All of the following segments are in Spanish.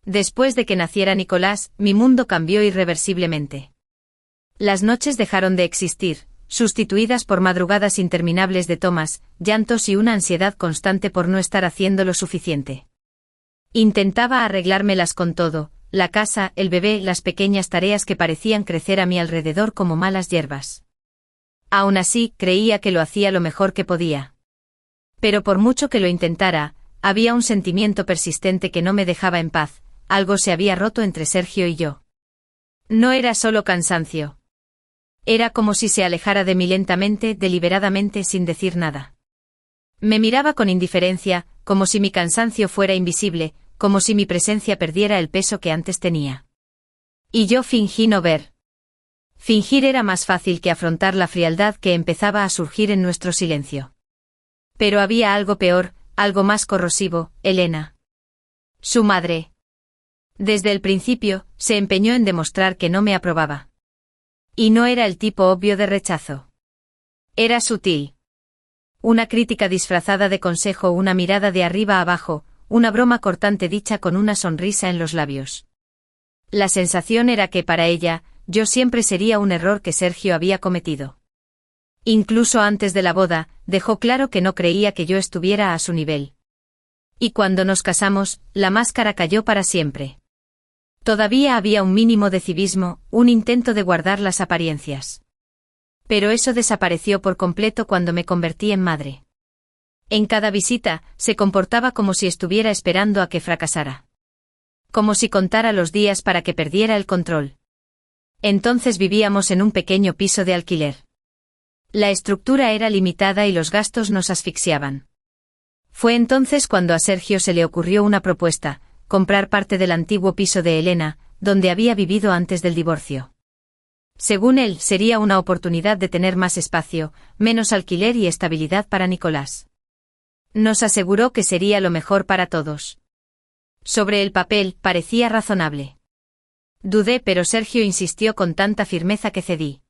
Después de que naciera Nicolás, mi mundo cambió irreversiblemente. Las noches dejaron de existir, sustituidas por madrugadas interminables de tomas, llantos y una ansiedad constante por no estar haciendo lo suficiente. Intentaba arreglármelas con todo, la casa, el bebé, las pequeñas tareas que parecían crecer a mi alrededor como malas hierbas. Aún así, creía que lo hacía lo mejor que podía. Pero por mucho que lo intentara, había un sentimiento persistente que no me dejaba en paz, algo se había roto entre Sergio y yo. No era solo cansancio. Era como si se alejara de mí lentamente, deliberadamente, sin decir nada. Me miraba con indiferencia, como si mi cansancio fuera invisible, como si mi presencia perdiera el peso que antes tenía. Y yo fingí no ver. Fingir era más fácil que afrontar la frialdad que empezaba a surgir en nuestro silencio. Pero había algo peor, algo más corrosivo, Elena. Su madre. Desde el principio, se empeñó en demostrar que no me aprobaba. Y no era el tipo obvio de rechazo. Era sutil. Una crítica disfrazada de consejo, una mirada de arriba a abajo, una broma cortante dicha con una sonrisa en los labios. La sensación era que para ella, yo siempre sería un error que Sergio había cometido. Incluso antes de la boda, dejó claro que no creía que yo estuviera a su nivel. Y cuando nos casamos, la máscara cayó para siempre. Todavía había un mínimo de civismo, un intento de guardar las apariencias. Pero eso desapareció por completo cuando me convertí en madre. En cada visita, se comportaba como si estuviera esperando a que fracasara. Como si contara los días para que perdiera el control. Entonces vivíamos en un pequeño piso de alquiler. La estructura era limitada y los gastos nos asfixiaban. Fue entonces cuando a Sergio se le ocurrió una propuesta: comprar parte del antiguo piso de Elena, donde había vivido antes del divorcio. Según él, sería una oportunidad de tener más espacio, menos alquiler y estabilidad para Nicolás. Nos aseguró que sería lo mejor para todos. Sobre el papel, parecía razonable. Dudé, pero Sergio insistió con tanta firmeza que cedí.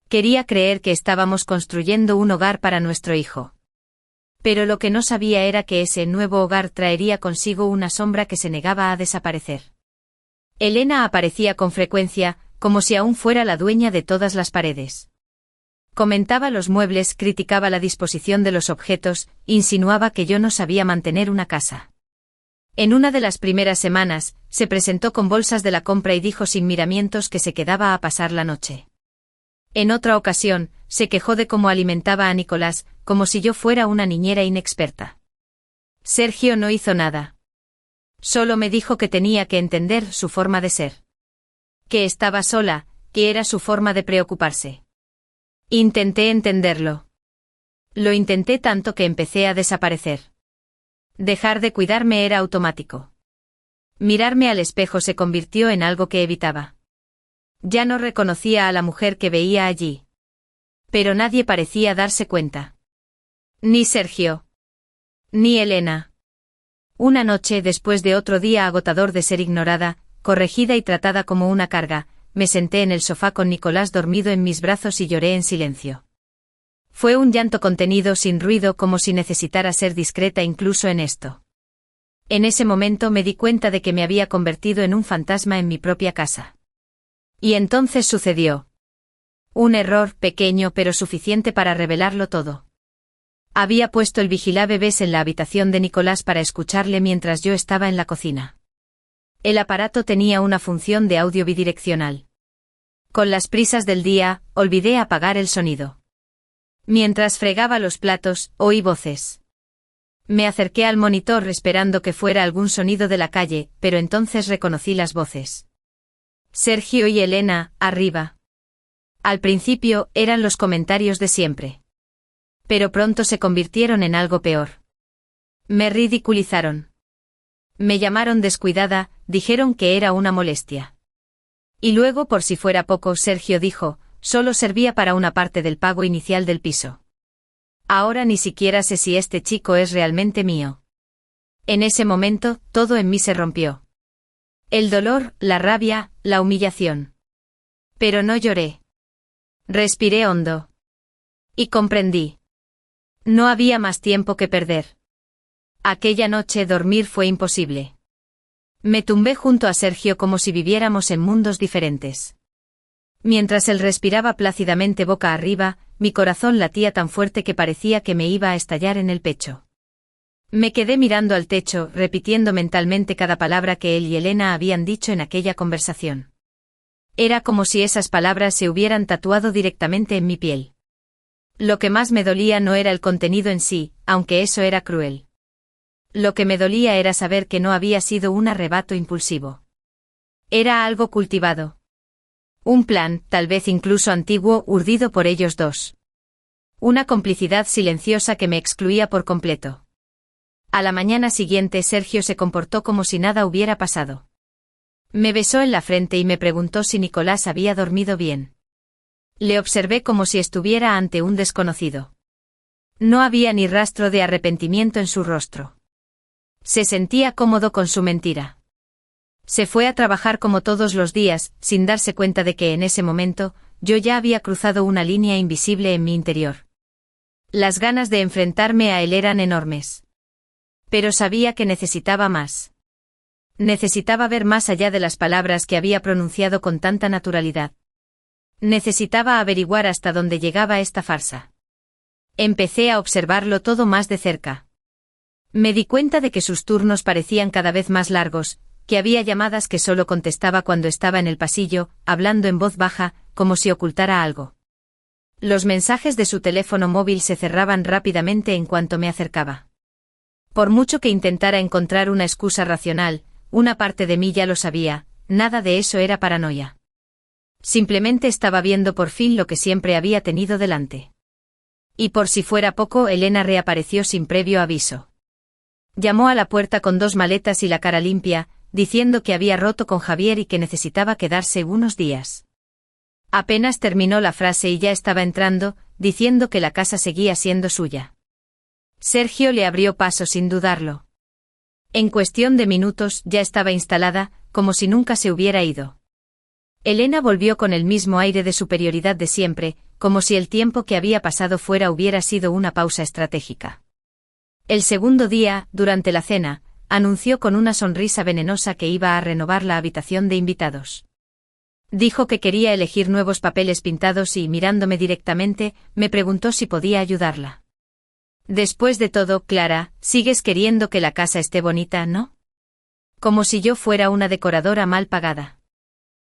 Quería creer que estábamos construyendo un hogar para nuestro hijo. Pero lo que no sabía era que ese nuevo hogar traería consigo una sombra que se negaba a desaparecer. Elena aparecía con frecuencia, como si aún fuera la dueña de todas las paredes. Comentaba los muebles, criticaba la disposición de los objetos, insinuaba que yo no sabía mantener una casa. En una de las primeras semanas, se presentó con bolsas de la compra y dijo sin miramientos que se quedaba a pasar la noche. En otra ocasión, se quejó de cómo alimentaba a Nicolás, como si yo fuera una niñera inexperta. Sergio no hizo nada. Solo me dijo que tenía que entender su forma de ser. Que estaba sola, que era su forma de preocuparse. Intenté entenderlo. Lo intenté tanto que empecé a desaparecer. Dejar de cuidarme era automático. Mirarme al espejo se convirtió en algo que evitaba. Ya no reconocía a la mujer que veía allí. Pero nadie parecía darse cuenta. Ni Sergio. Ni Elena. Una noche, después de otro día agotador de ser ignorada, corregida y tratada como una carga, me senté en el sofá con Nicolás dormido en mis brazos y lloré en silencio. Fue un llanto contenido, sin ruido, como si necesitara ser discreta incluso en esto. En ese momento me di cuenta de que me había convertido en un fantasma en mi propia casa. Y entonces sucedió. Un error pequeño pero suficiente para revelarlo todo. Había puesto el vigilabebés en la habitación de Nicolás para escucharle mientras yo estaba en la cocina. El aparato tenía una función de audio bidireccional. Con las prisas del día, olvidé apagar el sonido. Mientras fregaba los platos, oí voces. Me acerqué al monitor esperando que fuera algún sonido de la calle, pero entonces reconocí las voces. Sergio y Elena, arriba. Al principio, eran los comentarios de siempre. Pero pronto se convirtieron en algo peor. Me ridiculizaron. Me llamaron descuidada, dijeron que era una molestia. Y luego, por si fuera poco, Sergio dijo, solo servía para una parte del pago inicial del piso. Ahora ni siquiera sé si este chico es realmente mío. En ese momento, todo en mí se rompió. El dolor, la rabia, la humillación. Pero no lloré. Respiré hondo. Y comprendí. No había más tiempo que perder. Aquella noche dormir fue imposible. Me tumbé junto a Sergio como si viviéramos en mundos diferentes. Mientras él respiraba plácidamente boca arriba, mi corazón latía tan fuerte que parecía que me iba a estallar en el pecho. Me quedé mirando al techo, repitiendo mentalmente cada palabra que él y Elena habían dicho en aquella conversación. Era como si esas palabras se hubieran tatuado directamente en mi piel. Lo que más me dolía no era el contenido en sí, aunque eso era cruel. Lo que me dolía era saber que no había sido un arrebato impulsivo. Era algo cultivado. Un plan, tal vez incluso antiguo, urdido por ellos dos. Una complicidad silenciosa que me excluía por completo. A la mañana siguiente Sergio se comportó como si nada hubiera pasado. Me besó en la frente y me preguntó si Nicolás había dormido bien. Le observé como si estuviera ante un desconocido. No había ni rastro de arrepentimiento en su rostro. Se sentía cómodo con su mentira. Se fue a trabajar como todos los días, sin darse cuenta de que en ese momento, yo ya había cruzado una línea invisible en mi interior. Las ganas de enfrentarme a él eran enormes. Pero sabía que necesitaba más. Necesitaba ver más allá de las palabras que había pronunciado con tanta naturalidad. Necesitaba averiguar hasta dónde llegaba esta farsa. Empecé a observarlo todo más de cerca. Me di cuenta de que sus turnos parecían cada vez más largos, que había llamadas que solo contestaba cuando estaba en el pasillo, hablando en voz baja, como si ocultara algo. Los mensajes de su teléfono móvil se cerraban rápidamente en cuanto me acercaba. Por mucho que intentara encontrar una excusa racional, una parte de mí ya lo sabía, nada de eso era paranoia. Simplemente estaba viendo por fin lo que siempre había tenido delante. Y por si fuera poco, Elena reapareció sin previo aviso. Llamó a la puerta con 2 maletas y la cara limpia, diciendo que había roto con Javier y que necesitaba quedarse unos días. Apenas terminó la frase y ya estaba entrando, diciendo que la casa seguía siendo suya. Sergio le abrió paso sin dudarlo. En cuestión de minutos ya estaba instalada, como si nunca se hubiera ido. Elena volvió con el mismo aire de superioridad de siempre, como si el tiempo que había pasado fuera hubiera sido una pausa estratégica. El segundo día, durante la cena, anunció con una sonrisa venenosa que iba a renovar la habitación de invitados. Dijo que quería elegir nuevos papeles pintados y, mirándome directamente, me preguntó si podía ayudarla. Después de todo, Clara, sigues queriendo que la casa esté bonita, ¿no? Como si yo fuera una decoradora mal pagada.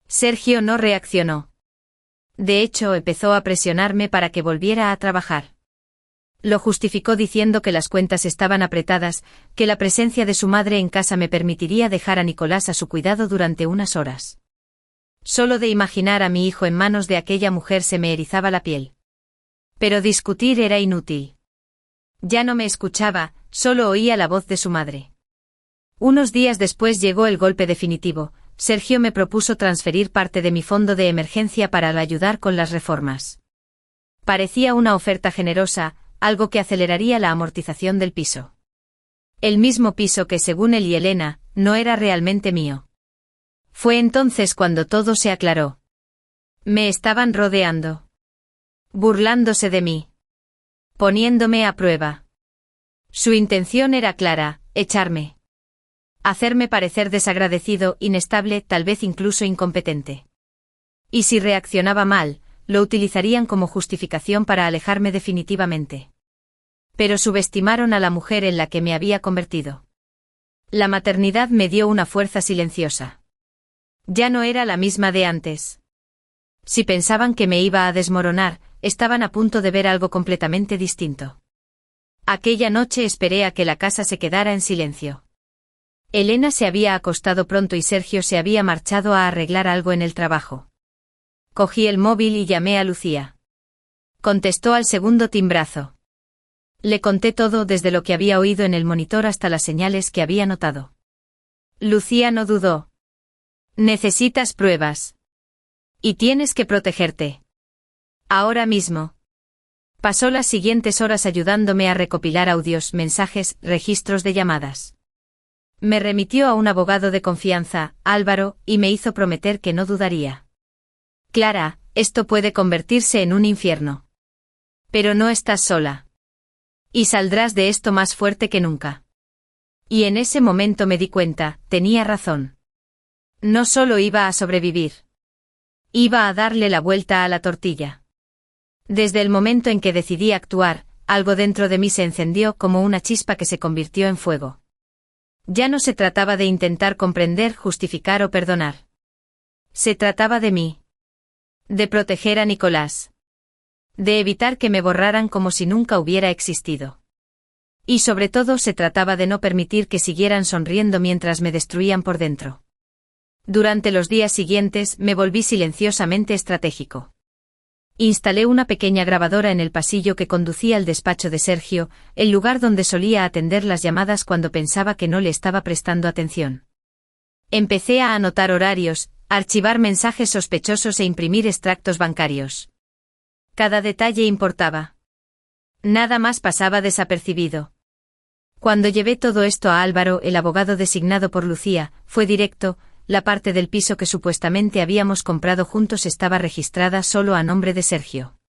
Sergio no reaccionó. De hecho, empezó a presionarme para que volviera a trabajar. Lo justificó diciendo que las cuentas estaban apretadas, que la presencia de su madre en casa me permitiría dejar a Nicolás a su cuidado durante unas horas. Solo de imaginar a mi hijo en manos de aquella mujer se me erizaba la piel. Pero discutir era inútil. Ya no me escuchaba, solo oía la voz de su madre. Unos días después llegó el golpe definitivo. Sergio me propuso transferir parte de mi fondo de emergencia para ayudar con las reformas. Parecía una oferta generosa, algo que aceleraría la amortización del piso. El mismo piso que, según él y Elena, no era realmente mío. Fue entonces cuando todo se aclaró. Me estaban rodeando. Burlándose de mí. Poniéndome a prueba. Su intención era clara, echarme. Hacerme parecer desagradecido, inestable, tal vez incluso incompetente. Y si reaccionaba mal, lo utilizarían como justificación para alejarme definitivamente. Pero subestimaron a la mujer en la que me había convertido. La maternidad me dio una fuerza silenciosa. Ya no era la misma de antes. Si pensaban que me iba a desmoronar, estaban a punto de ver algo completamente distinto. Aquella noche esperé a que la casa se quedara en silencio. Elena se había acostado pronto y Sergio se había marchado a arreglar algo en el trabajo. Cogí el móvil y llamé a Lucía. Contestó al segundo timbrazo. Le conté todo, desde lo que había oído en el monitor hasta las señales que había notado. Lucía no dudó. Necesitas pruebas. Y tienes que protegerte. Ahora mismo. Pasó las siguientes horas ayudándome a recopilar audios, mensajes, registros de llamadas. Me remitió a un abogado de confianza, Álvaro, y me hizo prometer que no dudaría. Clara, esto puede convertirse en un infierno. Pero no estás sola. Y saldrás de esto más fuerte que nunca. Y en ese momento me di cuenta, tenía razón. No solo iba a sobrevivir. Iba a darle la vuelta a la tortilla. Desde el momento en que decidí actuar, algo dentro de mí se encendió como una chispa que se convirtió en fuego. Ya no se trataba de intentar comprender, justificar o perdonar. Se trataba de mí. De proteger a Nicolás. De evitar que me borraran como si nunca hubiera existido. Y sobre todo se trataba de no permitir que siguieran sonriendo mientras me destruían por dentro. Durante los días siguientes me volví silenciosamente estratégico. Instalé una pequeña grabadora en el pasillo que conducía al despacho de Sergio, el lugar donde solía atender las llamadas cuando pensaba que no le estaba prestando atención. Empecé a anotar horarios, archivar mensajes sospechosos e imprimir extractos bancarios. Cada detalle importaba. Nada más pasaba desapercibido. Cuando llevé todo esto a Álvaro, el abogado designado por Lucía, fue directo. La parte del piso que supuestamente habíamos comprado juntos estaba registrada solo a nombre de Sergio.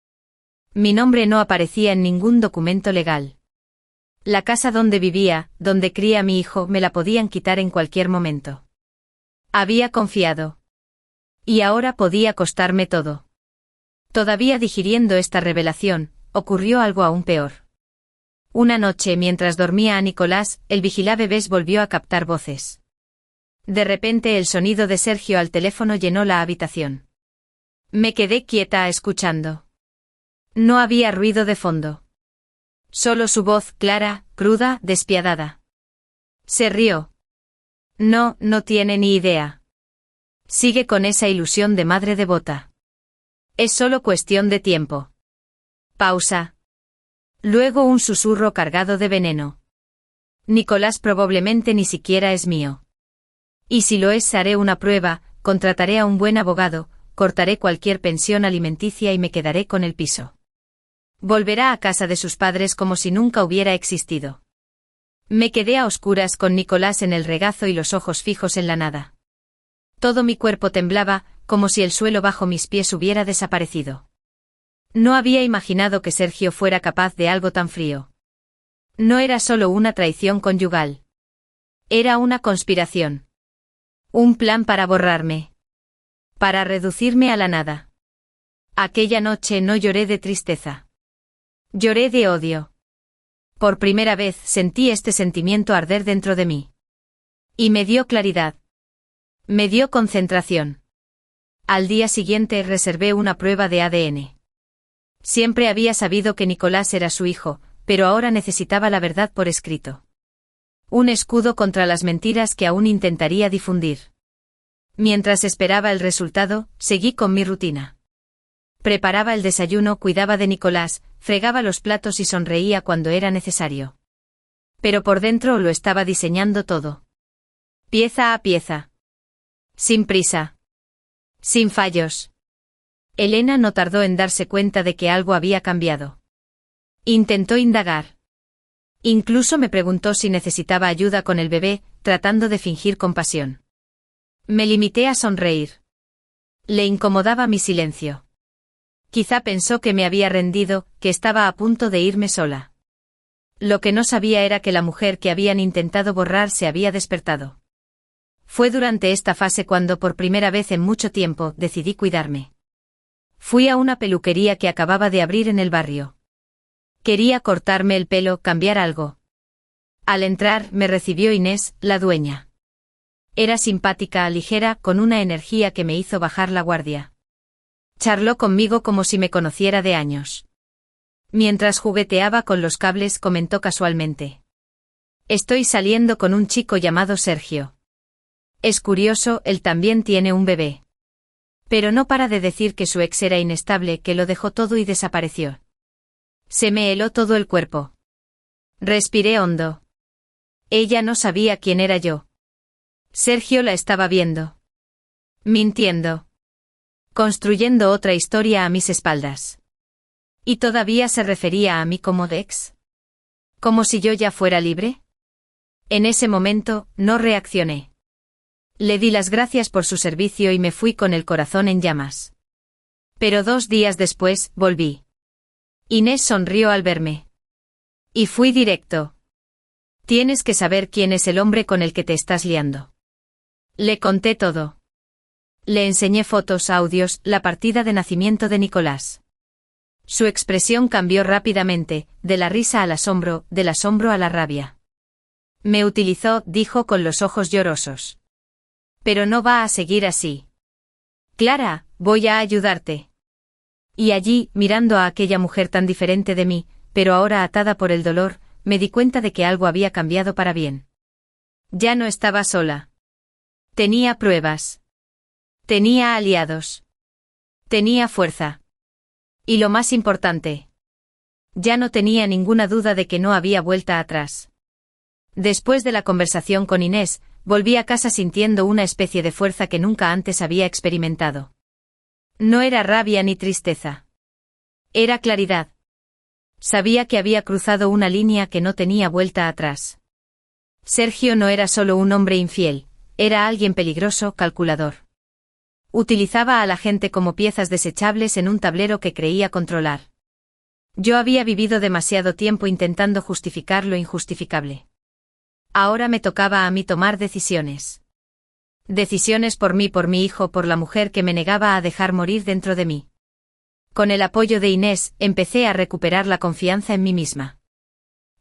Mi nombre no aparecía en ningún documento legal. La casa donde vivía, donde cría a mi hijo, me la podían quitar en cualquier momento. Había confiado. Y ahora podía costarme todo. Todavía digiriendo esta revelación, ocurrió algo aún peor. Una noche, mientras dormía a Nicolás, el vigilabebés volvió a captar voces. De repente el sonido de Sergio al teléfono llenó la habitación. Me quedé quieta escuchando. No había ruido de fondo. Solo su voz, clara, cruda, despiadada. Se rió. No, no tiene ni idea. Sigue con esa ilusión de madre devota. Es solo cuestión de tiempo. Pausa. Luego un susurro cargado de veneno. Nicolás probablemente ni siquiera es mío. Y si lo es, haré una prueba, contrataré a un buen abogado, cortaré cualquier pensión alimenticia y me quedaré con el piso. Volverá a casa de sus padres como si nunca hubiera existido. Me quedé a oscuras con Nicolás en el regazo y los ojos fijos en la nada. Todo mi cuerpo temblaba, como si el suelo bajo mis pies hubiera desaparecido. No había imaginado que Sergio fuera capaz de algo tan frío. No era solo una traición conyugal. Era una conspiración. Un plan para borrarme. Para reducirme a la nada. Aquella noche no lloré de tristeza. Lloré de odio. Por primera vez sentí este sentimiento arder dentro de mí. Y me dio claridad. Me dio concentración. Al día siguiente reservé una prueba de ADN. Siempre había sabido que Nicolás era su hijo, pero ahora necesitaba la verdad por escrito. Un escudo contra las mentiras que aún intentaría difundir. Mientras esperaba el resultado, seguí con mi rutina. Preparaba el desayuno, cuidaba de Nicolás, fregaba los platos y sonreía cuando era necesario. Pero por dentro lo estaba diseñando todo. Pieza a pieza. Sin prisa. Sin fallos. Elena no tardó en darse cuenta de que algo había cambiado. Intentó indagar. Incluso me preguntó si necesitaba ayuda con el bebé, tratando de fingir compasión. Me limité a sonreír. Le incomodaba mi silencio. Quizá pensó que me había rendido, que estaba a punto de irme sola. Lo que no sabía era que la mujer que habían intentado borrar se había despertado. Fue durante esta fase cuando por primera vez en mucho tiempo decidí cuidarme. Fui a una peluquería que acababa de abrir en el barrio. Quería cortarme el pelo, cambiar algo. Al entrar me recibió Inés, la dueña. Era simpática, ligera, con una energía que me hizo bajar la guardia. Charló conmigo como si me conociera de años. Mientras jugueteaba con los cables comentó casualmente. Estoy saliendo con un chico llamado Sergio. Es curioso, él también tiene un bebé. Pero no para de decir que su ex era inestable, que lo dejó todo y desapareció. Se me heló todo el cuerpo. Respiré hondo. Ella no sabía quién era yo. Sergio la estaba viendo. Mintiendo. Construyendo otra historia a mis espaldas. ¿Y todavía se refería a mí como de ex? ¿Como si yo ya fuera libre? En ese momento, no reaccioné. Le di las gracias por su servicio y me fui con el corazón en llamas. Pero 2 días después, volví. Inés sonrió al verme. Y fui directo. Tienes que saber quién es el hombre con el que te estás liando. Le conté todo. Le enseñé fotos, audios, la partida de nacimiento de Nicolás. Su expresión cambió rápidamente, de la risa al asombro, del asombro a la rabia. Me utilizó, dijo con los ojos llorosos. Pero no va a seguir así. Clara, voy a ayudarte. Y allí, mirando a aquella mujer tan diferente de mí, pero ahora atada por el dolor, me di cuenta de que algo había cambiado para bien. Ya no estaba sola. Tenía pruebas. Tenía aliados. Tenía fuerza. Y lo más importante. Ya no tenía ninguna duda de que no había vuelta atrás. Después de la conversación con Inés, volví a casa sintiendo una especie de fuerza que nunca antes había experimentado. No era rabia ni tristeza. Era claridad. Sabía que había cruzado una línea que no tenía vuelta atrás. Sergio no era solo un hombre infiel, era alguien peligroso, calculador. Utilizaba a la gente como piezas desechables en un tablero que creía controlar. Yo había vivido demasiado tiempo intentando justificar lo injustificable. Ahora me tocaba a mí tomar decisiones. Decisiones por mí, por mi hijo, por la mujer que me negaba a dejar morir dentro de mí. Con el apoyo de Inés, empecé a recuperar la confianza en mí misma.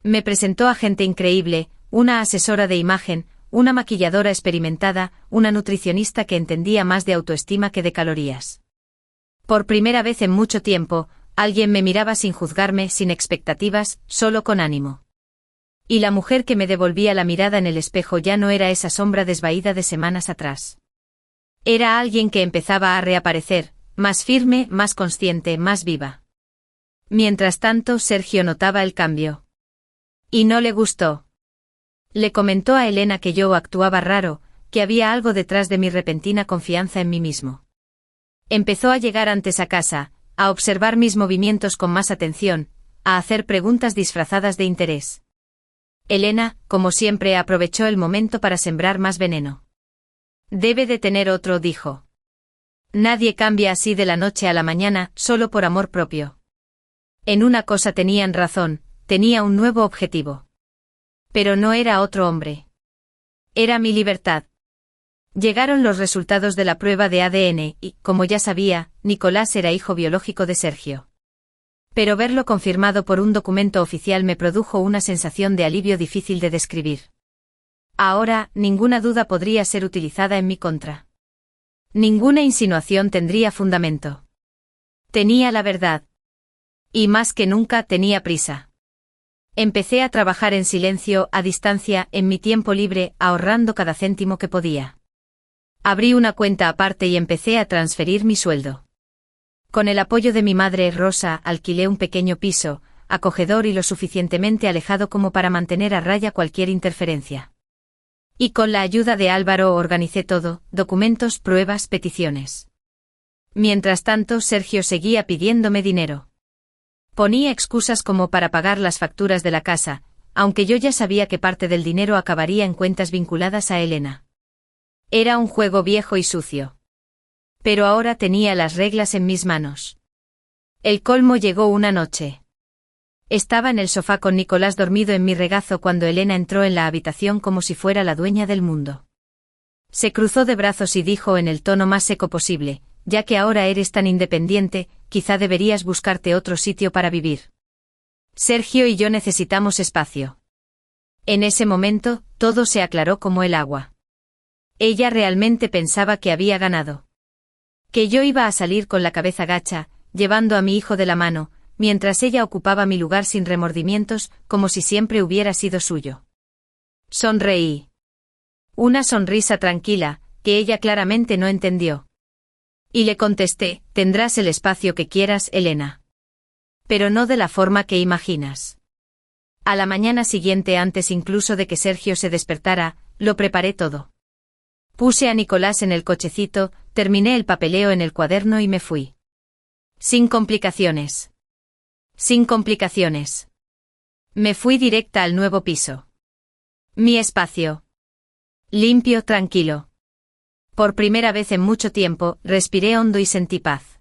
Me presentó a gente increíble, una asesora de imagen, una maquilladora experimentada, una nutricionista que entendía más de autoestima que de calorías. Por primera vez en mucho tiempo, alguien me miraba sin juzgarme, sin expectativas, solo con ánimo. Y la mujer que me devolvía la mirada en el espejo ya no era esa sombra desvaída de semanas atrás. Era alguien que empezaba a reaparecer, más firme, más consciente, más viva. Mientras tanto, Sergio notaba el cambio. Y no le gustó. Le comentó a Elena que yo actuaba raro, que había algo detrás de mi repentina confianza en mí mismo. Empezó a llegar antes a casa, a observar mis movimientos con más atención, a hacer preguntas disfrazadas de interés. Elena, como siempre, aprovechó el momento para sembrar más veneno. Debe de tener otro, dijo. Nadie cambia así de la noche a la mañana, solo por amor propio. En una cosa tenían razón, tenía un nuevo objetivo. Pero no era otro hombre. Era mi libertad. Llegaron los resultados de la prueba de ADN y, como ya sabía, Nicolás era hijo biológico de Sergio. Pero verlo confirmado por un documento oficial me produjo una sensación de alivio difícil de describir. Ahora, ninguna duda podría ser utilizada en mi contra. Ninguna insinuación tendría fundamento. Tenía la verdad. Y más que nunca tenía prisa. Empecé a trabajar en silencio, a distancia, en mi tiempo libre, ahorrando cada céntimo que podía. Abrí una cuenta aparte y empecé a transferir mi sueldo. Con el apoyo de mi madre, Rosa, alquilé un pequeño piso, acogedor y lo suficientemente alejado como para mantener a raya cualquier interferencia. Y con la ayuda de Álvaro organicé todo, documentos, pruebas, peticiones. Mientras tanto, Sergio seguía pidiéndome dinero. Ponía excusas como para pagar las facturas de la casa, aunque yo ya sabía que parte del dinero acabaría en cuentas vinculadas a Elena. Era un juego viejo y sucio. Pero ahora tenía las reglas en mis manos. El colmo llegó una noche. Estaba en el sofá con Nicolás dormido en mi regazo cuando Elena entró en la habitación como si fuera la dueña del mundo. Se cruzó de brazos y dijo en el tono más seco posible: ya que ahora eres tan independiente, quizá deberías buscarte otro sitio para vivir. Sergio y yo necesitamos espacio. En ese momento, todo se aclaró como el agua. Ella realmente pensaba que había ganado. Que yo iba a salir con la cabeza gacha, llevando a mi hijo de la mano, mientras ella ocupaba mi lugar sin remordimientos, como si siempre hubiera sido suyo. Sonreí. Una sonrisa tranquila, que ella claramente no entendió. Y le contesté: tendrás el espacio que quieras, Elena. Pero no de la forma que imaginas. A la mañana siguiente, antes incluso de que Sergio se despertara, lo preparé todo. Puse a Nicolás en el cochecito, terminé el papeleo en el cuaderno y me fui. Sin complicaciones. Sin complicaciones. Me fui directa al nuevo piso. Mi espacio. Limpio, tranquilo. Por primera vez en mucho tiempo, respiré hondo y sentí paz.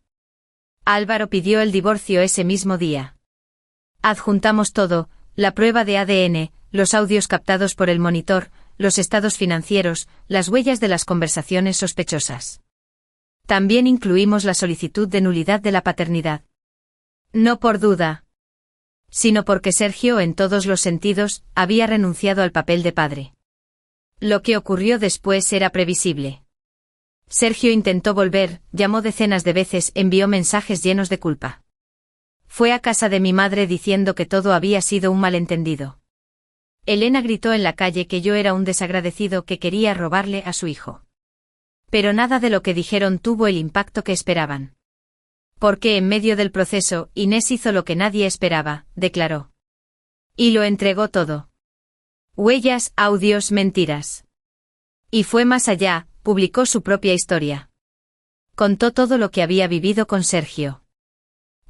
Álvaro pidió el divorcio ese mismo día. Adjuntamos todo, la prueba de ADN, los audios captados por el monitor, los estados financieros, las huellas de las conversaciones sospechosas. También incluimos la solicitud de nulidad de la paternidad. No por duda, sino porque Sergio, en todos los sentidos, había renunciado al papel de padre. Lo que ocurrió después era previsible. Sergio intentó volver, llamó decenas de veces, envió mensajes llenos de culpa. Fue a casa de mi madre diciendo que todo había sido un malentendido. Elena gritó en la calle que yo era un desagradecido que quería robarle a su hijo. Pero nada de lo que dijeron tuvo el impacto que esperaban. Porque en medio del proceso, Inés hizo lo que nadie esperaba, declaró. Y lo entregó todo. Huellas, audios, mentiras. Y fue más allá, publicó su propia historia. Contó todo lo que había vivido con Sergio.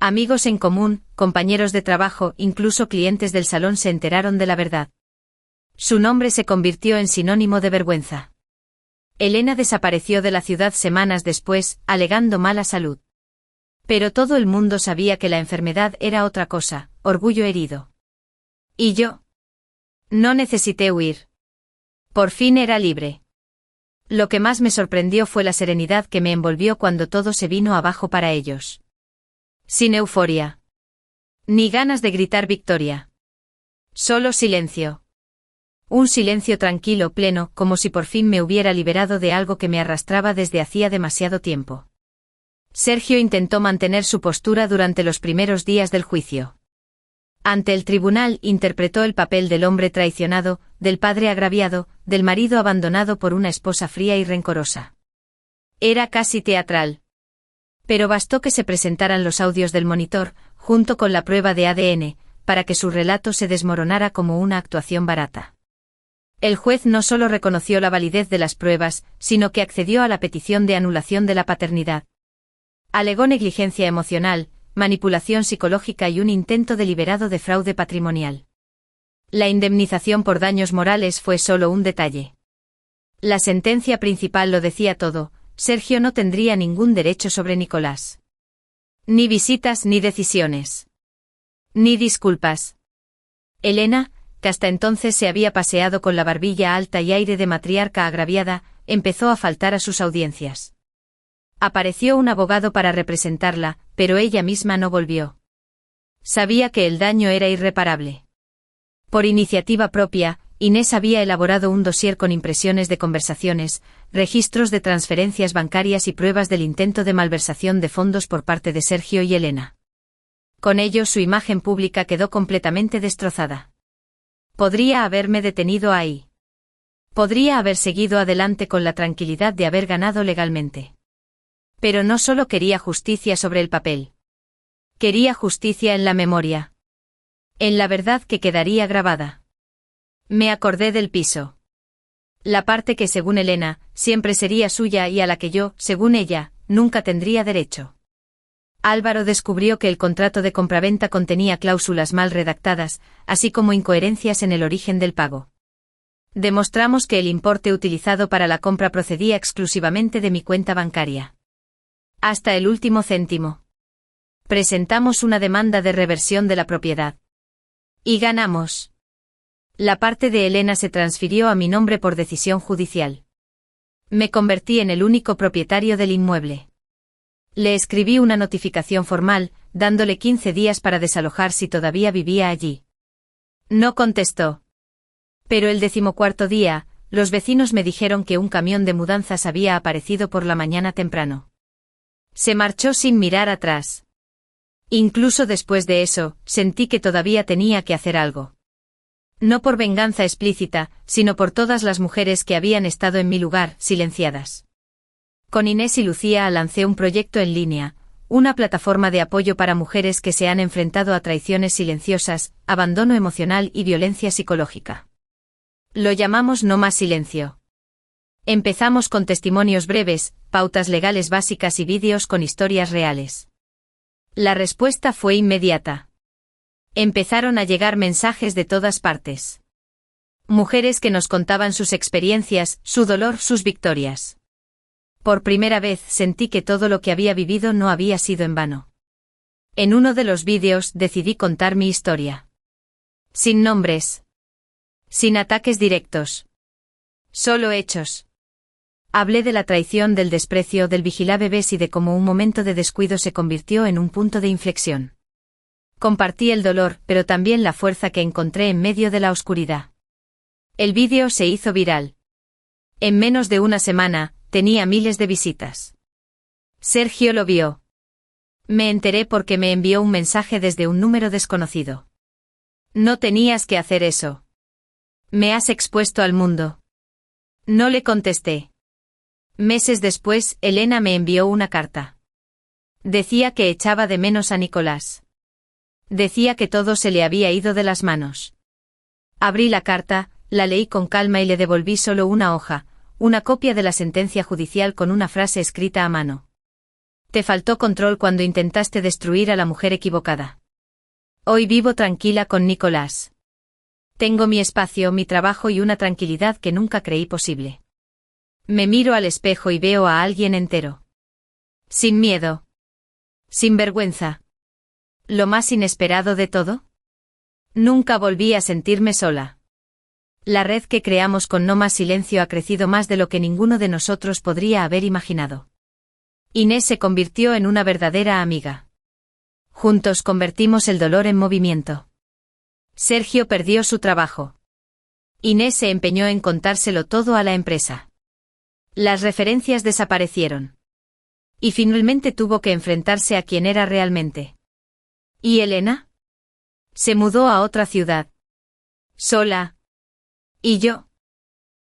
Amigos en común, compañeros de trabajo, incluso clientes del salón se enteraron de la verdad. Su nombre se convirtió en sinónimo de vergüenza. Elena desapareció de la ciudad semanas después, alegando mala salud. Pero todo el mundo sabía que la enfermedad era otra cosa, orgullo herido. ¿Y yo? No necesité huir. Por fin era libre. Lo que más me sorprendió fue la serenidad que me envolvió cuando todo se vino abajo para ellos. Sin euforia. Ni ganas de gritar victoria. Solo silencio. Un silencio tranquilo, pleno, como si por fin me hubiera liberado de algo que me arrastraba desde hacía demasiado tiempo. Sergio intentó mantener su postura durante los primeros días del juicio. Ante el tribunal interpretó el papel del hombre traicionado, del padre agraviado, del marido abandonado por una esposa fría y rencorosa. Era casi teatral. Pero bastó que se presentaran los audios del monitor, junto con la prueba de ADN, para que su relato se desmoronara como una actuación barata. El juez no solo reconoció la validez de las pruebas, sino que accedió a la petición de anulación de la paternidad. Alegó negligencia emocional, manipulación psicológica y un intento deliberado de fraude patrimonial. La indemnización por daños morales fue solo un detalle. La sentencia principal lo decía todo: Sergio no tendría ningún derecho sobre Nicolás. Ni visitas ni decisiones. Ni disculpas. Elena, que hasta entonces se había paseado con la barbilla alta y aire de matriarca agraviada, empezó a faltar a sus audiencias. Apareció un abogado para representarla, pero ella misma no volvió. Sabía que el daño era irreparable. Por iniciativa propia, Inés había elaborado un dossier con impresiones de conversaciones, registros de transferencias bancarias y pruebas del intento de malversación de fondos por parte de Sergio y Elena. Con ello su imagen pública quedó completamente destrozada. Podría haberme detenido ahí. Podría haber seguido adelante con la tranquilidad de haber ganado legalmente. Pero no solo quería justicia sobre el papel. Quería justicia en la memoria. En la verdad que quedaría grabada. Me acordé del piso. La parte que, según Elena, siempre sería suya y a la que yo, según ella, nunca tendría derecho. Álvaro descubrió que el contrato de compraventa contenía cláusulas mal redactadas, así como incoherencias en el origen del pago. Demostramos que el importe utilizado para la compra procedía exclusivamente de mi cuenta bancaria. Hasta el último céntimo. Presentamos una demanda de reversión de la propiedad. Y ganamos. La parte de Elena se transfirió a mi nombre por decisión judicial. Me convertí en el único propietario del inmueble. Le escribí una notificación formal, dándole 15 días para desalojar si todavía vivía allí. No contestó. Pero el 14º día, los vecinos me dijeron que un camión de mudanzas había aparecido por la mañana temprano. Se marchó sin mirar atrás. Incluso después de eso, sentí que todavía tenía que hacer algo. No por venganza explícita, sino por todas las mujeres que habían estado en mi lugar, silenciadas. Con Inés y Lucía lancé un proyecto en línea, una plataforma de apoyo para mujeres que se han enfrentado a traiciones silenciosas, abandono emocional y violencia psicológica. Lo llamamos No Más Silencio. Empezamos con testimonios breves, pautas legales básicas y vídeos con historias reales. La respuesta fue inmediata. Empezaron a llegar mensajes de todas partes. Mujeres que nos contaban sus experiencias, su dolor, sus victorias. Por primera vez sentí que todo lo que había vivido no había sido en vano. En uno de los vídeos decidí contar mi historia. Sin nombres. Sin ataques directos. Solo hechos. Hablé de la traición, del desprecio, del vigilabebés y de cómo un momento de descuido se convirtió en un punto de inflexión. Compartí el dolor, pero también la fuerza que encontré en medio de la oscuridad. El vídeo se hizo viral. En menos de una semana, tenía miles de visitas. Sergio lo vio. Me enteré porque me envió un mensaje desde un número desconocido. No tenías que hacer eso. Me has expuesto al mundo. No le contesté. Meses después, Elena me envió una carta. Decía que echaba de menos a Nicolás. Decía que todo se le había ido de las manos. Abrí la carta, la leí con calma y le devolví solo una hoja, una copia de la sentencia judicial con una frase escrita a mano. Te faltó control cuando intentaste destruir a la mujer equivocada. Hoy vivo tranquila con Nicolás. Tengo mi espacio, mi trabajo y una tranquilidad que nunca creí posible. Me miro al espejo y veo a alguien entero. Sin miedo. Sin vergüenza. Lo más inesperado de todo. Nunca volví a sentirme sola. La red que creamos con No Más Silencio ha crecido más de lo que ninguno de nosotros podría haber imaginado. Inés se convirtió en una verdadera amiga. Juntos convertimos el dolor en movimiento. Sergio perdió su trabajo. Inés se empeñó en contárselo todo a la empresa. Las referencias desaparecieron. Y finalmente tuvo que enfrentarse a quien era realmente. ¿Y Elena? Se mudó a otra ciudad. Sola. ¿Y yo?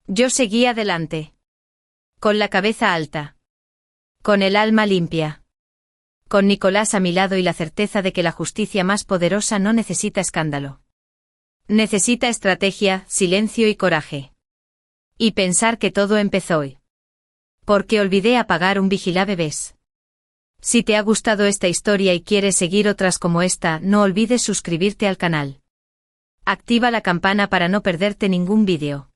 Yo seguí adelante. Con la cabeza alta. Con el alma limpia. Con Nicolás a mi lado y la certeza de que la justicia más poderosa no necesita escándalo. Necesita estrategia, silencio y coraje. Y pensar que todo empezó hoy. Porque olvidé apagar un vigilabebés. Si te ha gustado esta historia y quieres seguir otras como esta, no olvides suscribirte al canal. Activa la campana para no perderte ningún vídeo.